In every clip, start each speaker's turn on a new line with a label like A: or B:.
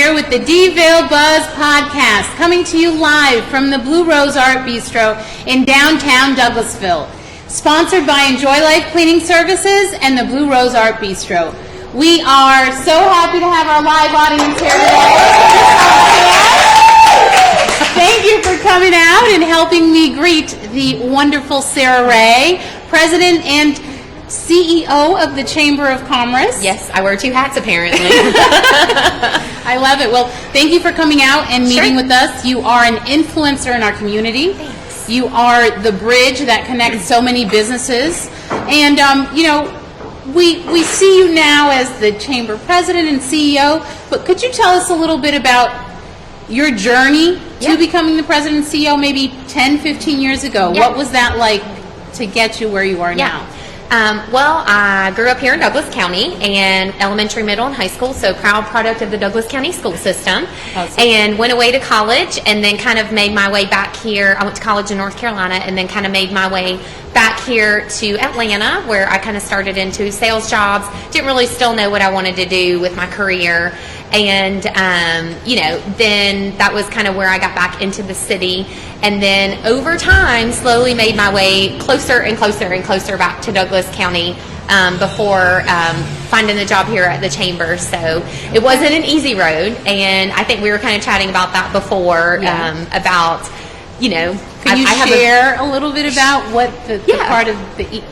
A: here with the D-Ville Buzzz podcast, coming to you live from the Blue Rose Art Bistro in downtown Douglasville. Sponsored by Enjoy Life Cleaning Services and the Blue Rose Art Bistro. We are so happy to have our live audience here today. Thank you for coming out and helping me greet the wonderful Sara Ray, President and CEO of the Chamber of Commerce.
B: Yes, I wear two hats apparently.
A: I love it. Well, thank you for coming out and meeting with us. You are an influencer in our community.
B: Thanks.
A: You are the bridge that connects so many businesses. And, we see you now as the Chamber President and CEO, but could you tell us a little bit about your journey to becoming the President and CEO maybe 10, 15 years ago?
B: Yeah.
A: What was that like to get you where you are now?
B: Well, I grew up here in Douglas County, and elementary, middle, and high school, so proud product of the Douglas County school system.
A: Awesome.
B: And went away to college, and then kind of made my way back here. I went to college in North Carolina, and then kind of made my way back here to Atlanta, where I kind of started into sales jobs. Didn't really still know what I wanted to do with my career. And, then that was kind of where I got back into the city. And then over time, slowly made my way closer and closer and closer back to Douglas County before finding the job here at the Chamber. So it wasn't an easy road. And I think we were kind of chatting about that before,
A: Can you share a little bit about what the part of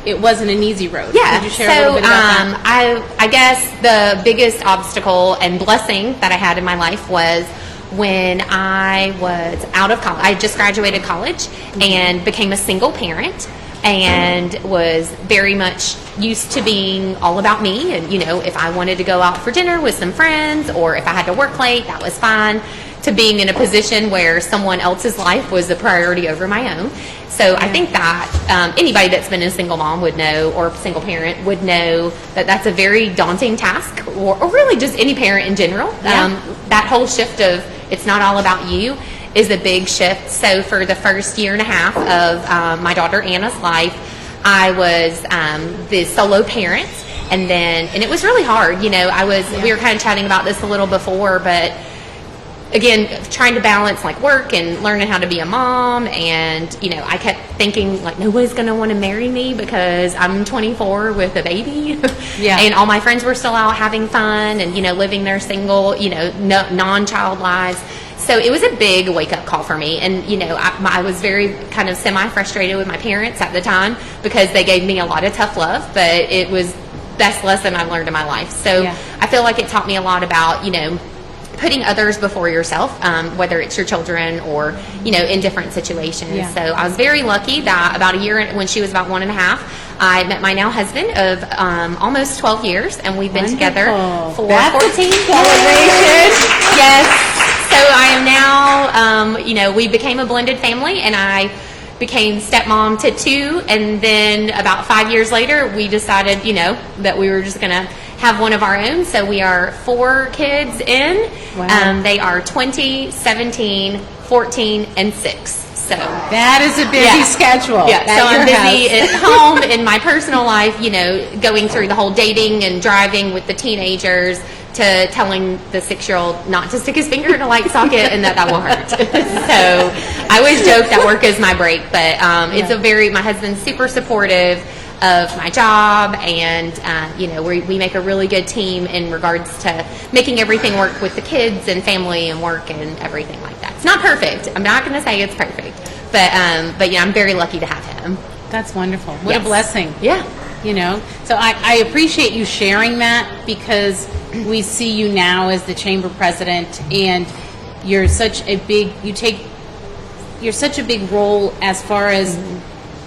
A: it wasn't an easy road?
B: Yeah.
A: Could you share a little bit about that?
B: I guess the biggest obstacle and blessing that I had in my life was when I was out of college. I just graduated college and became a single parent and was very much used to being all about me. And, if I wanted to go out for dinner with some friends or if I had to work late, that was fine, to being in a position where someone else's life was a priority over my own. So I think that anybody that's been a single mom would know, or single parent would know, that that's a very daunting task, or really just any parent in general. That whole shift of it's not all about you is a big shift. So for the first year and a half of my daughter Anna's life, I was the solo parent. And it was really hard. We were kind of chatting about this a little before, but again, trying to balance like work and learning how to be a mom. And, I kept thinking like nobody's going to want to marry me because I'm 24 with a baby. And all my friends were still out having fun and, living their single, non-child lives. So it was a big wake-up call for me. And, I was very kind of semi-frustrated with my parents at the time because they gave me a lot of tough love, but it was best lesson I've learned in my life. So I feel like it taught me a lot about, putting others before yourself, whether it's your children or, in different situations. So I was very lucky that about a year, when she was about 1.5, I met my now husband of almost 12 years, and we've been together for 14 years. Yes. So I am now, we became a blended family, and I became stepmom to 2, and then about 5 years later, we decided, that we were just going to have one of our own. So we are 4 kids in.
A: Wow.
B: They are 20, 17, 14, and 6. So
A: that is a busy schedule.
B: Yeah, so I'm busy at home, in my personal life, going through the whole dating and driving with the teenagers, to telling the 6-year-old not to stick his finger in a light socket and that will hurt. So I always joke that work is my break, but it's my husband's super supportive of my job, and we make a really good team in regards to making everything work with the kids and family and work and everything like that. It's not perfect. I'm not going to say it's perfect, but I'm very lucky to have him.
A: That's wonderful. What a blessing.
B: Yeah.
A: So I appreciate you sharing that, because we see you now as the Chamber President, and you're such a big role as far as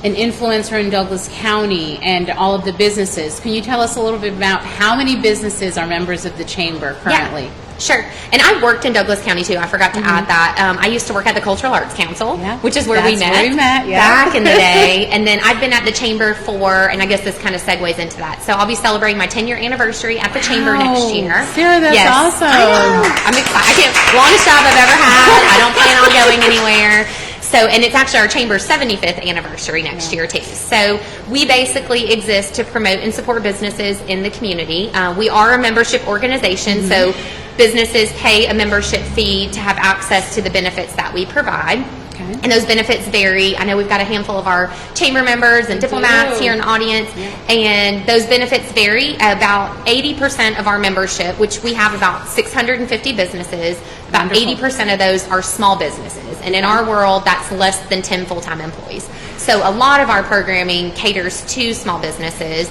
A: an influencer in Douglas County and all of the businesses. Can you tell us a little bit about how many businesses are members of the Chamber currently?
B: Yeah, sure. And I worked in Douglas County too. I forgot to add that. I used to work at the Cultural Arts Council, which is where we met back in the day. And then I've been at the Chamber and I guess this kind of segues into that. So I'll be celebrating my 10-year anniversary at the Chamber next year.
A: Sarah, that's awesome.
B: I know. I'm excited. Longest job I've ever had. I don't plan on going anywhere. So, and it's actually our Chamber's 75th anniversary next year too. So we basically exist to promote and support businesses in the community. We are a membership organization, so businesses pay a membership fee to have access to the benefits that we provide.
A: Okay.
B: And those benefits vary. I know we've got a handful of our chamber members and diplomats here in the audience, and those benefits vary. About 80% of our membership, which we have about 650 businesses, about 80% of those are small businesses. And in our world, that's less than 10 full-time employees. So a lot of our programming caters to small businesses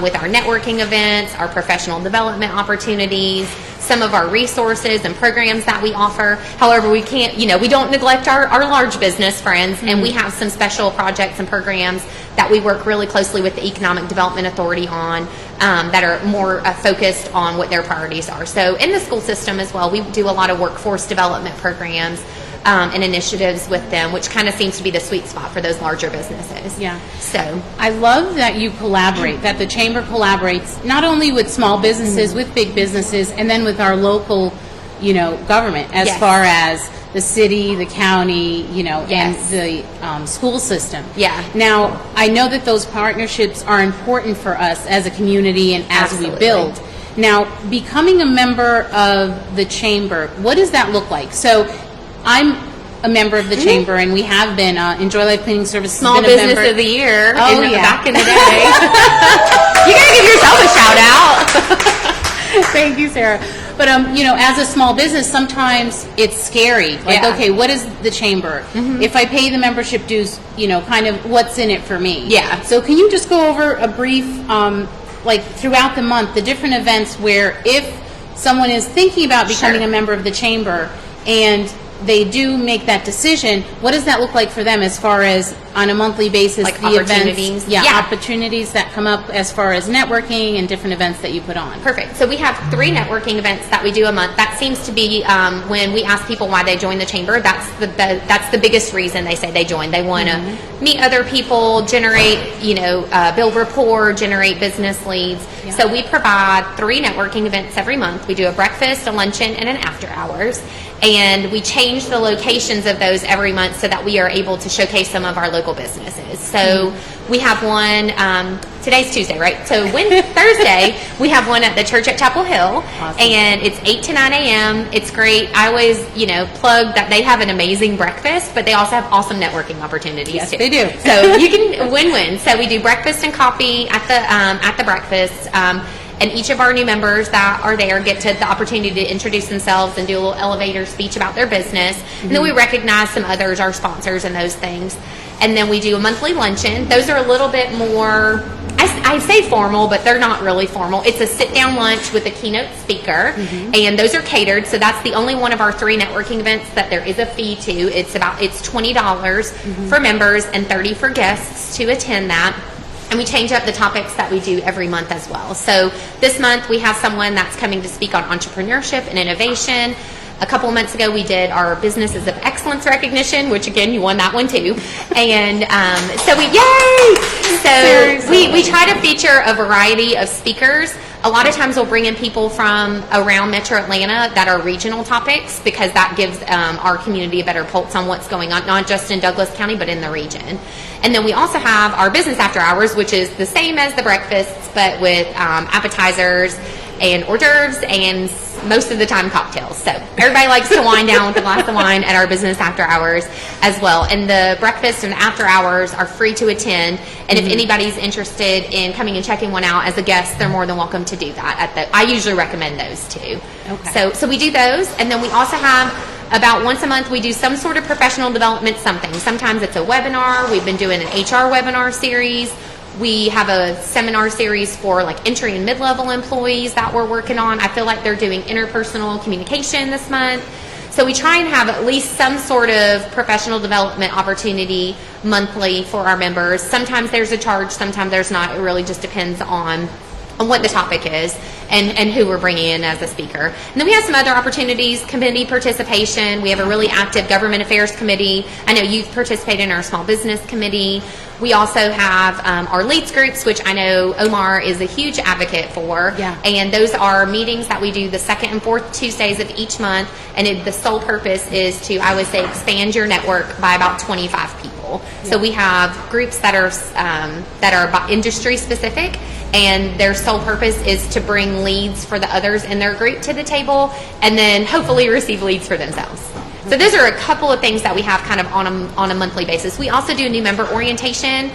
B: with our networking events, our professional development opportunities, some of our resources and programs that we offer. However, we can't, we don't neglect our large business friends, and we have some special projects and programs that we work really closely with the Economic Development Authority on that are more focused on what their priorities are. So in the school system as well, we do a lot of workforce development programs and initiatives with them, which kind of seems to be the sweet spot for those larger businesses.
A: Yeah.
B: So
A: I love that you collaborate, that the chamber collaborates not only with small businesses, with big businesses, and then with our local, government as far as the city, the county, and the school system.
B: Yeah.
A: Now, I know that those partnerships are important for us as a community and as we build. Now, becoming a member of the chamber, what does that look like? So, I'm a member of the chamber, and we have been. Enjoy Life Cleaning Services.
B: Small Business of the Year. Back in the day. You gotta give yourself a shout out.
A: Thank you, Sarah. But as a small business, sometimes it's scary. Like, okay, what is the chamber? If I pay the membership dues, kind of what's in it for me?
B: Yeah.
A: So can you just go over a brief, like throughout the month, the different events where if someone is thinking about becoming a member of the chamber and they do make that decision, what does that look like for them as far as on a monthly basis,
B: like
A: the
B: opportunities?
A: events, opportunities that come up as far as networking and different events that you put on?
B: Perfect. So we have 3 networking events that we do a month. That seems to be when we ask people why they join the chamber. That's the biggest reason they say they join. They want to meet other people, generate, build rapport, generate business leads. Yeah. So we provide 3 networking events every month. We do a breakfast, a luncheon, and an after hours. And we change the locations of those every month so that we are able to showcase some of our local businesses. So we have one, today's Tuesday, right? So Thursday, we have one at the church at Chapel Hill. Awesome. And it's 8 to 9 a.m. It's great. I always, plug that they have an amazing breakfast, but they also have awesome networking opportunities too.
A: They do.
B: So you can win-win. So we do breakfast and coffee at the breakfast. And each of our new members that are there get the opportunity to introduce themselves and do a little elevator speech about their business. And then we recognize some others, our sponsors and those things. And then we do a monthly luncheon. Those are a little bit more, I say formal, but they're not really formal. It's a sit-down lunch with a keynote speaker, and those are catered. So that's the only one of our 3 networking events that there is a fee to. It's $20 for members and $30 for guests to attend that. And we change up the topics that we do every month as well. So this month we have someone that's coming to speak on entrepreneurship and innovation. A couple of months ago we did our Businesses of Excellence recognition, which again, you won that one too. And we try to feature a variety of speakers. A lot of times we'll bring in people from around Metro Atlanta that are regional topics, because that gives our community a better pulse on what's going on, not just in Douglas County, but in the region. And then we also have our business after hours, which is the same as the breakfasts, but with appetizers and hors d'oeuvres and most of the time cocktails. So everybody likes to wind down with a glass of wine at our business after hours as well. And the breakfast and after hours are free to attend. And if anybody's interested in coming and checking one out as a guest, they're more than welcome to do that. I usually recommend those too. Okay. So we do those. And then we also have about once a month we do some sort of professional development something. Sometimes it's a webinar. We've been doing an HR webinar series. We have a seminar series for like entry and mid-level employees that we're working on. I feel like they're doing interpersonal communication this month. So we try and have at least some sort of professional development opportunity monthly for our members. Sometimes there's a charge, sometimes there's not. It really just depends on what the topic is and who we're bringing in as a speaker. And then we have some other opportunities, committee participation. We have a really active government affairs committee. I know youth participate in our small business committee. We also have our leads groups, which I know Omar is a huge advocate for. Yeah. And those are meetings that we do the 2nd and 4th Tuesdays of each month. And the sole purpose is to, I would say, expand your network by about 25 people. table. So we have groups that are industry specific, and their sole purpose is to bring leads for the others in their group to the table, and then hopefully receive leads for themselves. So those are a couple of things that we have kind of on a monthly basis. We also do new member orientation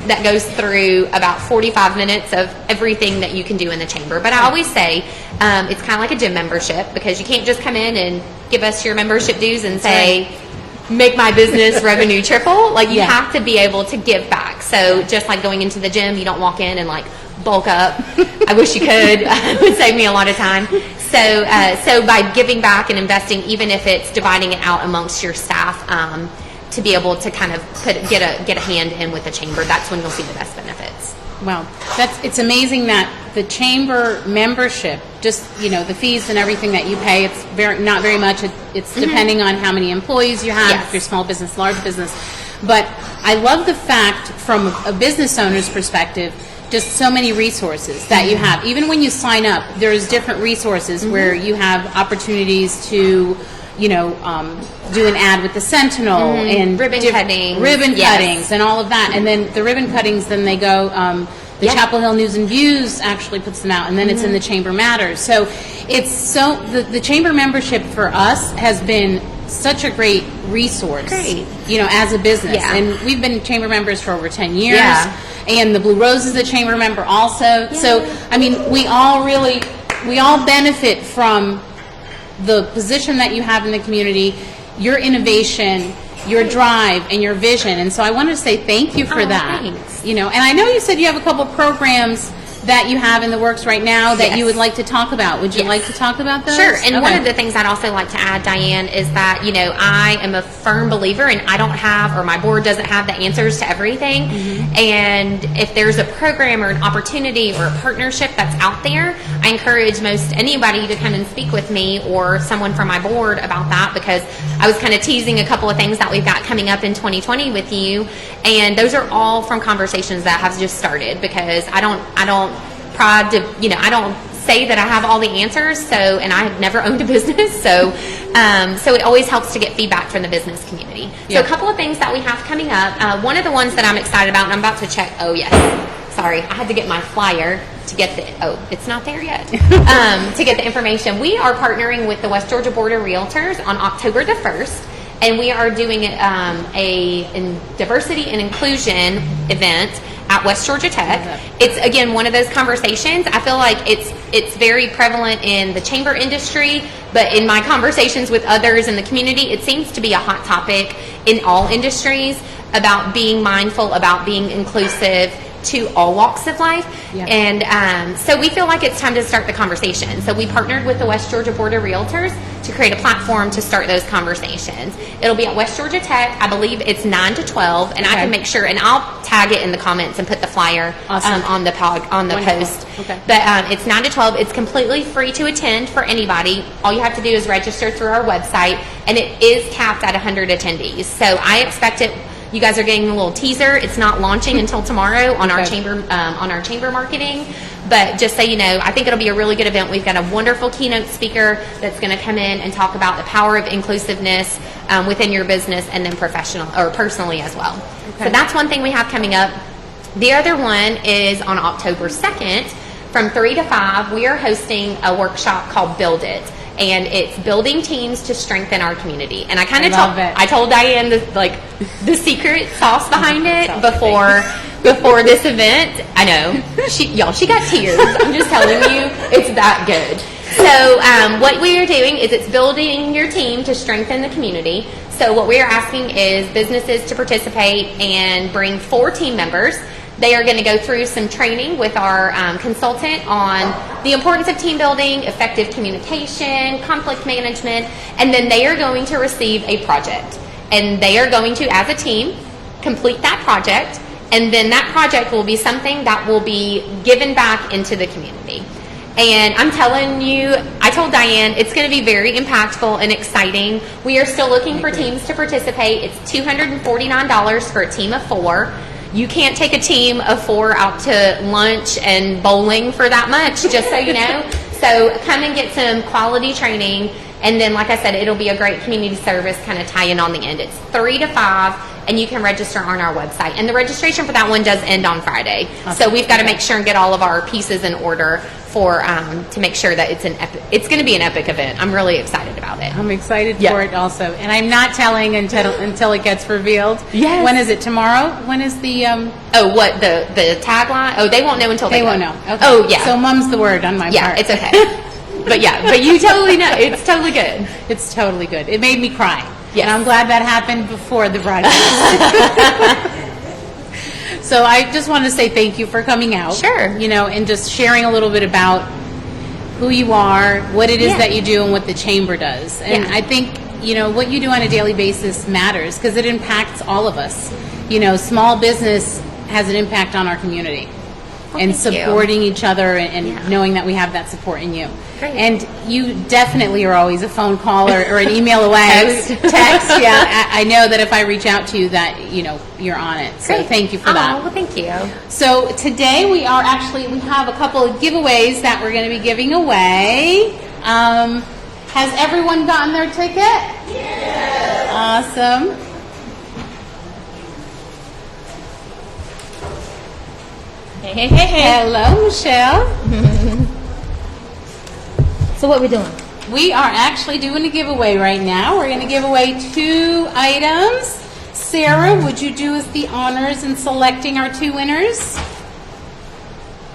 B: that goes through about 45 minutes of everything that you can do in the chamber. But I always say it's kind of like a gym membership, because you can't just come in and give us your membership dues and say, make my business revenue triple. Like, you have to be able to give back. So just like going into the gym, you don't walk in and like bulk up. I wish you could. It would save me a lot of time. So by giving back and investing, even if it's dividing it out amongst your staff, to be able to kind of get a hand in with the chamber, that's when you'll see the best benefits.
A: Wow, it's amazing that the chamber membership, just the fees and everything that you pay, it's not very much. It's depending on how many employees you have, if you're small business, large business. But I love the fact, from a business owner's perspective, just so many resources that you have. Even when you sign up, there's different resources where you have opportunities to do an ad with the Sentinel and ribbon cuttings and all of that. And then the ribbon cuttings, then they go, the Chapel Hill News and Views actually puts them out, and then it's in the Chamber Matters. So it's the Chamber membership for us has been such a great resource, as a business. Yeah. And we've been Chamber members for over 10 years. Yeah. And the Blue Rose is a Chamber member also. Yeah. So, I mean, we all benefit from the position that you have in the community, your innovation, your drive, and your vision. And so I wanted to say thank you for that.
B: Thanks.
A: And I know you said you have a couple programs that you have in the works right now that you would like to talk about. Would you like to talk about those?
B: Sure. And one of the things I'd also like to add, Diane, is that, I am a firm believer, and I don't have, or my board doesn't have, the answers to everything. And if there's a program or an opportunity or a partnership that's out there, I encourage anybody to come and speak with me or someone from my board about that, because I was kind of teasing a couple of things that we've got coming up in 2020 with you. And those are all from conversations that have just started, because I don't say that I have all the answers, and I have never owned a business, so it always helps to get feedback from the business community. So a couple of things that we have coming up. One of the ones that I'm excited about, and I'm about to check, sorry, I had to get my flyer to get it's not there yet, to get the information. We are partnering with the West Georgia Board of Realtors on October the 1st, and we are doing a diversity and inclusion event at West Georgia Tech. It's, again, one of those conversations. I feel like it's very prevalent in the chamber industry, but in my conversations with others in the community, it seems to be a hot topic in all industries, about being mindful, about being inclusive to all walks of life. And so we feel like it's time to start the conversation. So we partnered with the West Georgia Board of Realtors to create a platform to start those conversations. It'll be at West Georgia Tech. I believe it's 9 to 12, and I can make sure, and I'll tag it in the comments and put the flyer on the post. But it's 9 to 12. It's completely free to attend for anybody. All you have to do is register through our website, and it is capped at 100 attendees. So I expect it. You guys are getting a little teaser. It's not launching until tomorrow on our chamber marketing. But just so you know, I think it'll be a really good event. We've got a wonderful keynote speaker that's going to come in and talk about the power of inclusiveness within your business, and then personally as well. So that's one thing we have coming up. The other one is on October 2nd from 3 to 5. We are hosting a workshop called Build It. And it's building teams to strengthen our community. And I told Diane the secret sauce behind it before this event. I know she got tears. I'm just telling you, it's that good. So what we are doing is it's building your team to strengthen the community. So what we are asking is businesses to participate and bring 4 team members. They are going to go through some training with our consultant on the importance of team building, effective communication, conflict management, and then they are going to receive a project. And they are going to, as a team, complete that project, and then that project will be something that will be given back into the community. And I'm telling you, I told Diane, it's going to be very impactful and exciting. We are still looking for teams to participate. It's $249 for a team of 4. You can't take a team of 4 out to lunch and bowling for that much, just so you know. So come and get some quality training. And then, like I said, it'll be a great community service kind of tie-in on the end. It's 3 to 5, and you can register on our website. And the registration for that one does end on Friday. Okay. So we've got to make sure and get all of our pieces in order for to make sure that it's going to be an epic event. I'm really excited about it.
A: I'm excited for it also. And I'm not telling until it gets revealed.
B: Yes.
A: When is it? Tomorrow? When is the...
B: Oh, what? The tagline? Oh, they won't know until they
A: won't know. Okay.
B: Oh, yeah.
A: So mum's the word on my part.
B: Yeah, it's okay. But you totally know. It's totally good.
A: It's totally good. It made me cry.
B: Yes.
A: And I'm glad that happened before the broadcast. So I just want to say thank you for coming out.
B: Sure.
A: And just sharing a little bit about who you are, what it is that you do, and what the chamber does. And I think, what you do on a daily basis matters because it impacts all of us. Small business has an impact on our community. And supporting each other and knowing that we have that support in you.
B: Great.
A: And you definitely are always a phone call or an email away. Text. Yeah. I know that if I reach out to you that, you're on it. So thank you for that.
B: Oh, well, thank you.
A: So today we have a couple of giveaways that we're going to be giving away. Has everyone gotten their ticket? Yeah. Awesome.
C: Hey.
A: Hello, Michelle.
C: So what we doing?
A: We are actually doing a giveaway right now. We're going to give away 2 items. Sarah, would you do us the honors in selecting our 2 winners?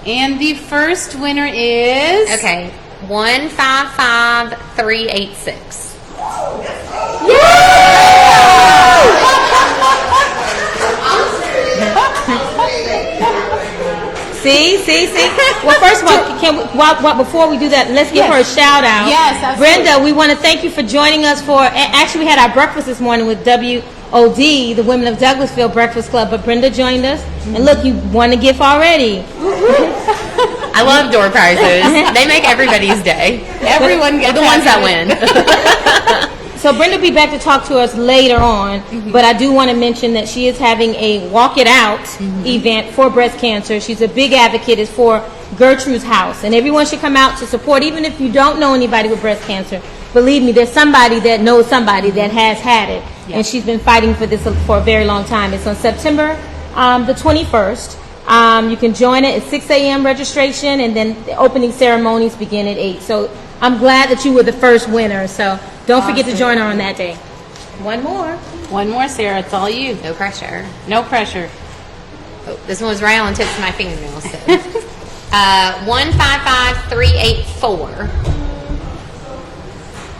A: And the first winner is...
B: Okay, 155386.
C: See. Well, first of all, before we do that, let's give her a shout out.
A: Yes, absolutely.
C: Brenda, we want to thank you for joining us actually we had our breakfast this morning with WOD, the Women of Douglasville Breakfast Club, but Brenda joined us. And look, you won a gift already.
B: I love door prizes. They make everybody's day.
A: Everyone gets
B: the ones that win.
C: So Brenda will be back to talk to us later on, but I do want to mention that she is having a Walk It Out event for breast cancer. She's a big advocate. It's for Gertrude's House, and everyone should come out to support, even if you don't know anybody with breast cancer. Believe me, there's somebody that knows somebody that has had it, and she's been fighting for this for a very long time. It's on September the 21st. You can join it at 6 a.m. registration, and then the opening ceremonies begin at 8. So I'm glad that you were the first winner, so don't forget to join her on that day. One more, Sarah. It's all you.
B: No pressure.
A: No pressure.
B: Oh, this one was right on the tips of my fingernails. So. 155384.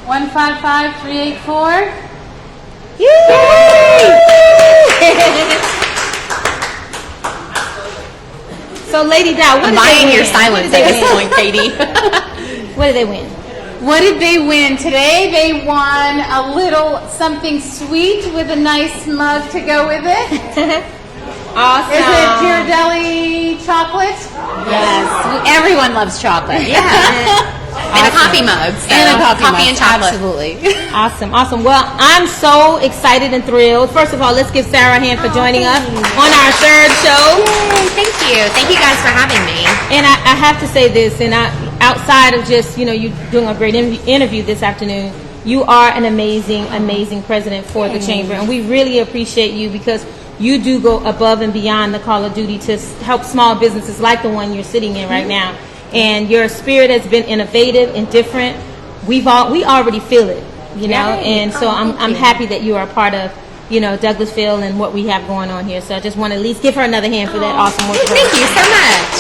A: 155384.
C: Yay! So, Lady Dow, what
B: I'm
C: did they
B: buying
C: win?
B: your silence at this point, Katie.
C: What did they win?
A: What did they win? Today they won a little something sweet with a nice mug to go with it.
C: Awesome.
A: Is it Ghirardelli chocolate? Yes. Everyone loves chocolate.
B: Yeah. And a coffee mug. So
A: And a coffee mug.
B: and chocolate.
A: Absolutely.
C: Awesome. Well, I'm so excited and thrilled. First of all, let's give Sarah a hand for joining us on our 3rd show.
B: Yay, thank you. Thank you guys for having me.
C: And I have to say this, and outside of just, you doing a great interview this afternoon, you are an amazing president for the chamber. And we really appreciate you because you do go above and beyond the call of duty to help small businesses like the one you're sitting in right now. And your spirit has been innovative and different. We already feel it, and so I'm happy that you are a part of, Douglasville and what we have going on here. So I just want to at least give her another hand for that awesome work.
B: Thank you so much.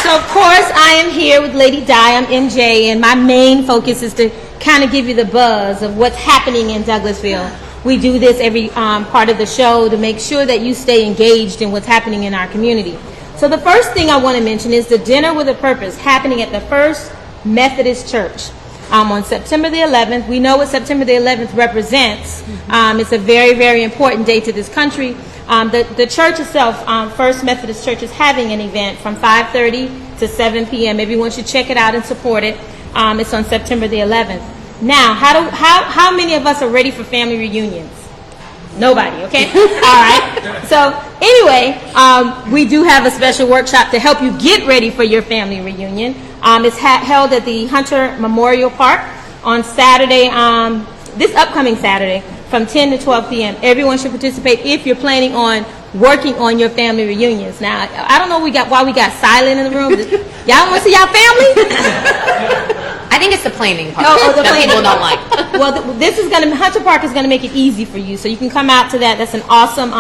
C: So of course I am here with Lady Di. I'm MJ, and my main focus is to kind of give you the buzz of what's happening in Douglasville. We do this every part of the show to make sure that you stay engaged in what's happening in our community. So the first thing I want to mention is the Dinner with a Purpose happening at the First Methodist Church on September the 11th. We know what September the 11th represents. It's a very, very important day to this country. The church itself, First Methodist Church, is having an event from 5:30 to 7 p.m. Everyone should check it out and support it. It's on September the 11th. Now, how many of us are ready for family reunions? Nobody, okay? All right. So anyway, we do have a special workshop to help you get ready for your family reunion. It's held at the Hunter Memorial Park on Saturday, this upcoming Saturday, from 10 to 12 p.m. Everyone should participate if you're planning on working on your family reunions. Now, I don't know why we got silent in the room. Y'all want to see y'all family?
B: I think it's the planning part
C: the
B: that
C: planning
B: people don't
C: part.
B: like.
C: Well, this is Hunter Park is going to make it easy for you, so you can come out to that. That's an awesome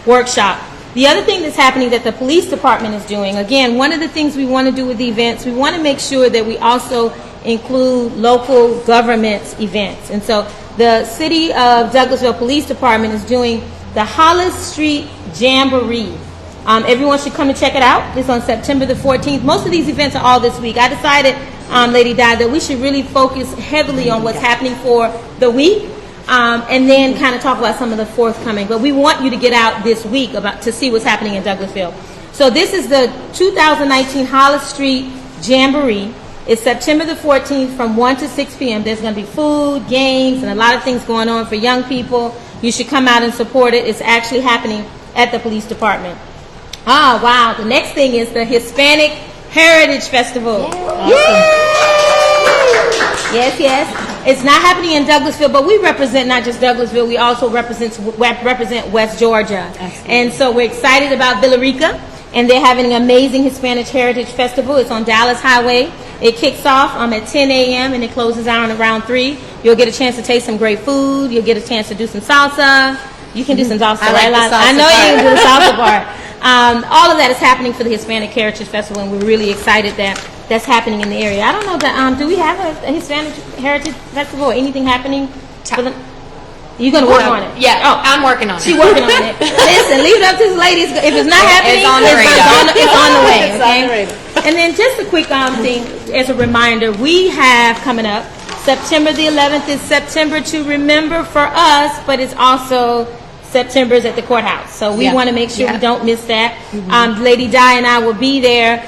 C: workshop. The other thing that's happening that the police department is doing, again, one of the things we want to do with the events, we want to make sure that we also include local government's events. And so the City of Douglasville Police Department is doing the Hollis Street Jamboree. Everyone should come and check it out. It's on September the 14th. Most of these events are all this week. I decided, Lady Di, that we should really focus heavily on what's happening for the week, and then kind of talk about some of the forthcoming. But we want you to get out this week to see what's happening in Douglasville. So this is the 2019 Hollis Street Jamboree. It's September the 14th from 1 to 6 p.m. There's going to be food, games, and a lot of things going on for young people. You should come out and support it. It's actually happening at the police department. Wow. The next thing is the Hispanic Heritage Festival. Yes. It's not happening in Douglasville, but we represent not just Douglasville, we also represent West Georgia. Excellent. And so we're excited about Villarica, and they're having an amazing Hispanic Heritage Festival. It's on Dallas Highway. It kicks off at 10 a.m. and it closes out around 3. You'll get a chance to taste some great food. You'll get a chance to do some salsa. You can do some salsa,
B: I like
C: right?
B: the salsa
C: I know
B: part.
C: you can do the salsa part. All of that is happening for the Hispanic Heritage Festival, and we're really excited that that's happening in the area. I don't know that. Do we have a Hispanic Heritage Festival or anything happening? You're going to work on it?
B: Yeah, I'm working on it.
C: She's working on it. Listen, leave it up to the ladies. If it's not happening,
B: It's on the radar.
C: it's on the way.
A: It's on the
C: Okay?
A: radar.
C: And then just a quick thing as a reminder, we have coming up September the 11th is September to remember for us, but it's also September's at the courthouse. So we want to make sure we don't miss that. Lady Di and I will be there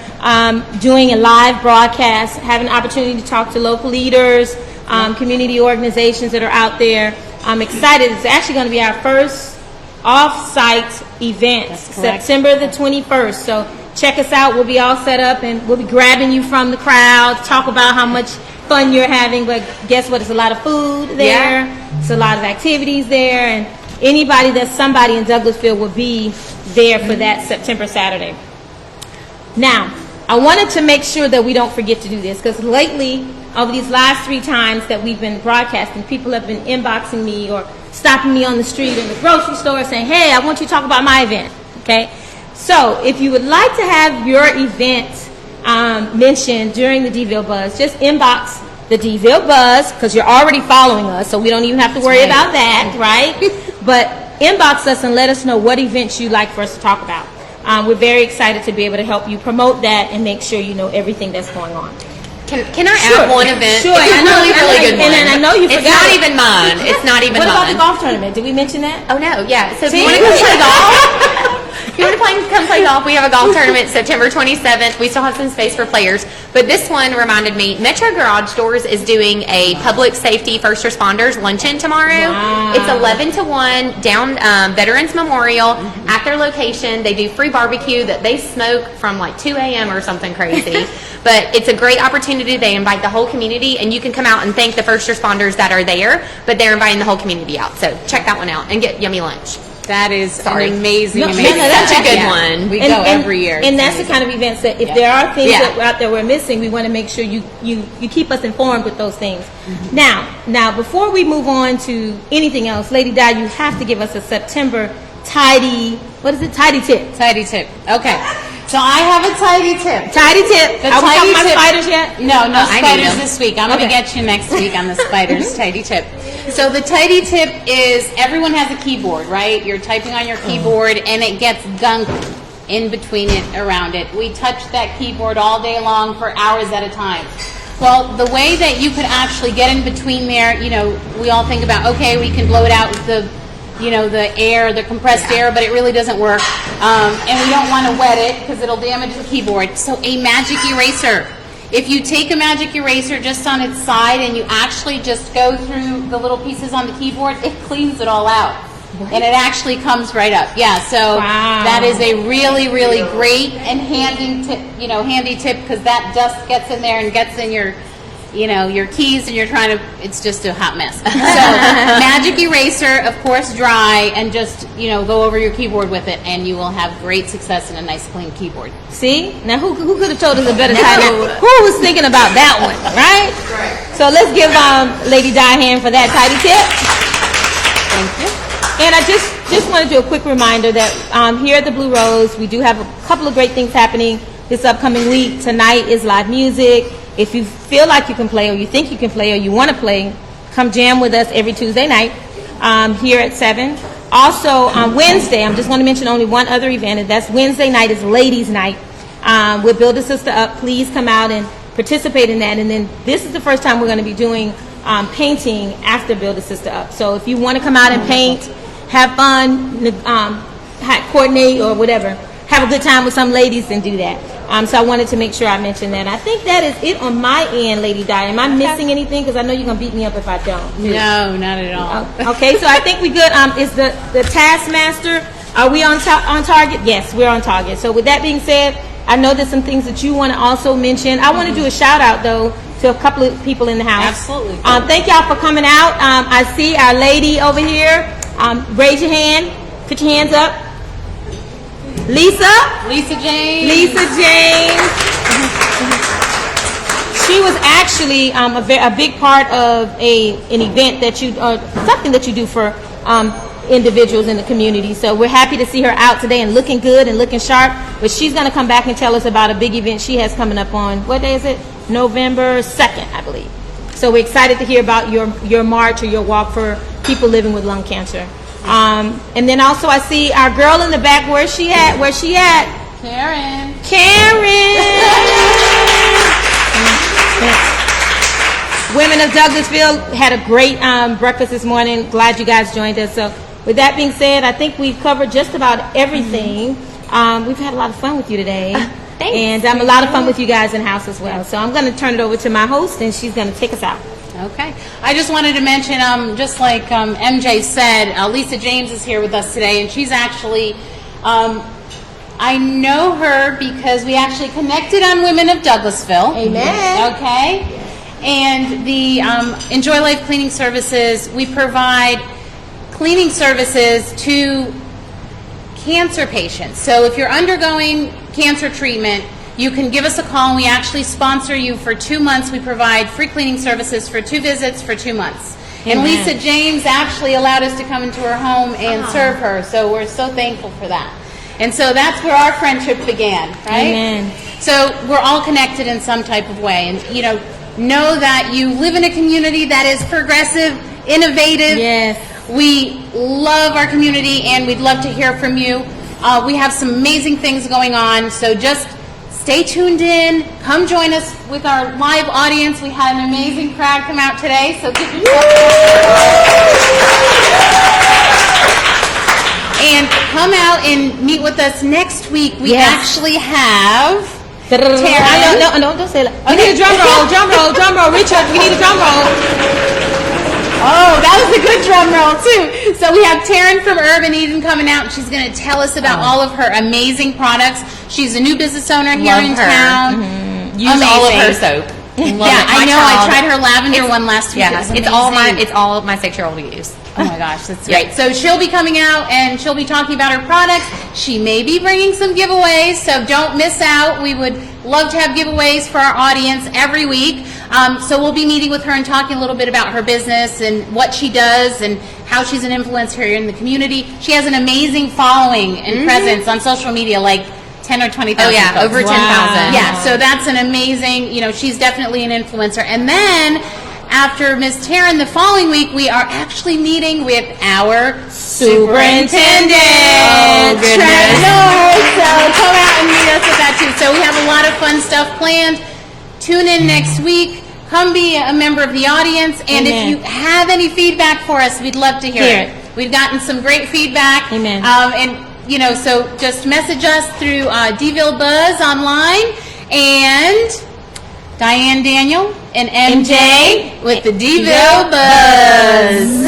C: doing a live broadcast, having an opportunity to talk to local leaders, community organizations that are out there. I'm excited. It's actually going to be our first off-site event, September the 21st. So check us out. We'll be all set up, and we'll be grabbing you from the crowd, talk about how much fun you're having. But guess what? There's a lot of food there. It's a lot of activities there, and anybody that's somebody in Douglasville will be there for that September Saturday. Now, I wanted to make sure that we don't forget to do this, because lately, over these last 3 times that we've been broadcasting, people have been inboxing me or stopping me on the street in the grocery store saying, hey, I want you to talk about my event. Okay? So if you would like to have your event mentioned during the DVille Buzz, just inbox the DVille Buzz, because you're already following us, so we don't even have to worry about that, right? But inbox us and let us know what events you'd like for us to talk about. We're very excited to be able to help you promote that and make sure you know everything that's going on.
B: Can I add one event?
C: Sure.
B: It's a really good one.
C: And I know you forgot.
B: It's not even mine. It's not even
C: What about the
B: mine.
C: golf tournament? Did we mention that?
B: Oh no, yeah. So if
C: See?
B: you want to come play golf, if you want to come play golf, we have a golf tournament September 27th. We still have some space for players, but this one reminded me. Metro Garage Doors is doing a public safety first responders luncheon tomorrow.
C: Wow.
B: It's 11 to 1 down Veterans Memorial at their location. They do free barbecue that they smoke from like 2 a.m. or something crazy. But it's a great opportunity. They invite the whole community, and you can come out and thank the first responders that are there, but they're inviting the whole community out. So check that one out and get yummy lunch.
A: That is
B: Sorry.
A: an amazing,
C: No,
A: amazing.
C: that's
B: such a good
A: Yeah.
B: one.
A: We go every year.
C: And
A: It's
C: that's the
A: amazing.
C: kind of events that if there are things
B: Yeah.
C: that out there we're missing, we want to make sure you keep us informed with those things. Now, before we move on to anything else, Lady Di, you have to give us a September tidy tip.
A: Tidy tip. Okay. So I have a tidy tip.
C: Tidy tip.
A: The
C: Are we talking
A: tidy
C: about
A: tip-
C: spiders yet?
A: No
B: I need
A: spiders
B: them.
A: this week. I'm going to
C: Okay.
A: get you next week on the spiders tidy tip. So the tidy tip is everyone has a keyboard, right? You're typing on your keyboard and it gets gunk in between it, around it. We touch that keyboard all day long for hours at a time. Well, the way that you could actually get in between there, we all think about, okay, we can blow it out with the air, the compressed air, but it really doesn't work. And we don't want to wet it because it'll damage the keyboard. So a magic eraser. If you take a magic eraser just on its side and you actually just go through the little pieces on the keyboard, it cleans it all out. And it actually comes right up. Yeah, so that is a really, really great and handy tip, because that dust gets in there and gets in your your keys and you're trying to, it's just a hot mess. So magic eraser, of course, dry, and just, go over your keyboard with it, and you will have great success and a nice clean keyboard.
C: See? Now, who could have told us a better title? Who was thinking about that one, right? So let's give Lady Diane for that tidy tip.
A: Thank you.
C: And I just want to do a quick reminder that here at the Blue Rose, we do have a couple of great things happening this upcoming week. Tonight is live music. If you feel like you can play, or you think you can play, or you want to play, come jam with us every Tuesday night here at 7. Also, on Wednesday, I'm just going to mention only one other event, and that's Wednesday night is Ladies' Night with Build a Sister Up. Please come out and participate in that. And then this is the first time we're going to be doing painting after Build a Sister Up. So if you want to come out and paint, have fun, coordinate or whatever, have a good time with some ladies, and do that. So I wanted to make sure I mentioned that. I think that is it on my end, Lady Di. Am I missing anything? Because I know you're going to beat me up if I don't.
A: No, not at all.
C: Okay, so I think we good. Is the Taskmaster, are we on target? Yes, we're on target. So with that being said, I know there's some things that you want to also mention. I want to do a shout out, though, to a couple of people in the house.
A: Absolutely.
C: Thank y'all for coming out. I see our lady over here. Raise your hand. Put your hands up. Lisa James. She was actually a big part of an event that something that you do for individuals in the community. So we're happy to see her out today and looking good and looking sharp. But she's going to come back and tell us about a big event she has coming up on, what day is it? November 2nd, I believe. So we're excited to hear about your march or your walk for people living with lung cancer. And then also I see our girl in the back. Where's she at?
A: Karen.
C: Women of Douglasville had a great breakfast this morning. Glad you guys joined us. So with that being said, I think we've covered just about everything. We've had a lot of fun with you today.
B: Thanks.
C: And a lot of fun with you guys in house as well. So I'm going to turn it over to my host, and she's going to take us out.
A: Okay. I just wanted to mention, just like MJ said, Lisa James is here with us today, and she's actually, I know her because we actually connected on Women of Douglasville.
C: Amen.
A: Okay. And the Enjoy Life Cleaning Services, we provide cleaning services to cancer patients. So if you're undergoing cancer treatment, you can give us a call, and we actually sponsor you for 2 months. We provide free cleaning services for 2 visits for 2 months. Amen. And Lisa James actually allowed us to come into her home and serve her, so we're so thankful for that. And so that's where our friendship began, right?
C: Amen.
A: So we're all connected in some type of way. And, know that you live in a community that is progressive, innovative.
C: Yes.
A: We love our community, and we'd love to hear from you. We have some amazing things going on, so just stay tuned in. Come join us with our live audience. We had an amazing crowd come out today, so give yourself and come out and meet with us next week. We actually have Tara.
C: No, don't say that. We need a drum roll, Richard. We need a drum roll.
A: Oh, that was a good drum roll, too. So we have Taryn from Urban Eden coming out, and she's going to tell us about all of her amazing products. She's a new business owner here in town.
B: Mm-hmm. Use all of her soap.
A: I know. I tried her lavender one last week.
B: Yeah, it's all my 6-year-old use.
A: Oh my gosh, that's great. So she'll be coming out, and she'll be talking about her products. She may be bringing some giveaways, so don't miss out. We would love to have giveaways for our audience every week. So we'll be meeting with her and talking a little bit about her business and what she does and how she's an influencer here in the community. She has an amazing following and presence on social media, like 10 or 20,000.
B: Oh yeah,
A: folks.
B: over 10,000.
A: Yeah, so that's an amazing, she's definitely an influencer. And then after Ms. Taryn, the following week, we are actually meeting with our superintendent.
B: Oh, goodness.
A: So come out and meet us with that too. So we have a lot of fun stuff planned. Tune in next week. Come be a member of the audience. And if you have any feedback for us, we'd love to hear it. We've gotten some great feedback.
C: Amen.
A: So just message us through DVille Buzzz online, and Diane Daniel and MJ with the DVille Buzzz.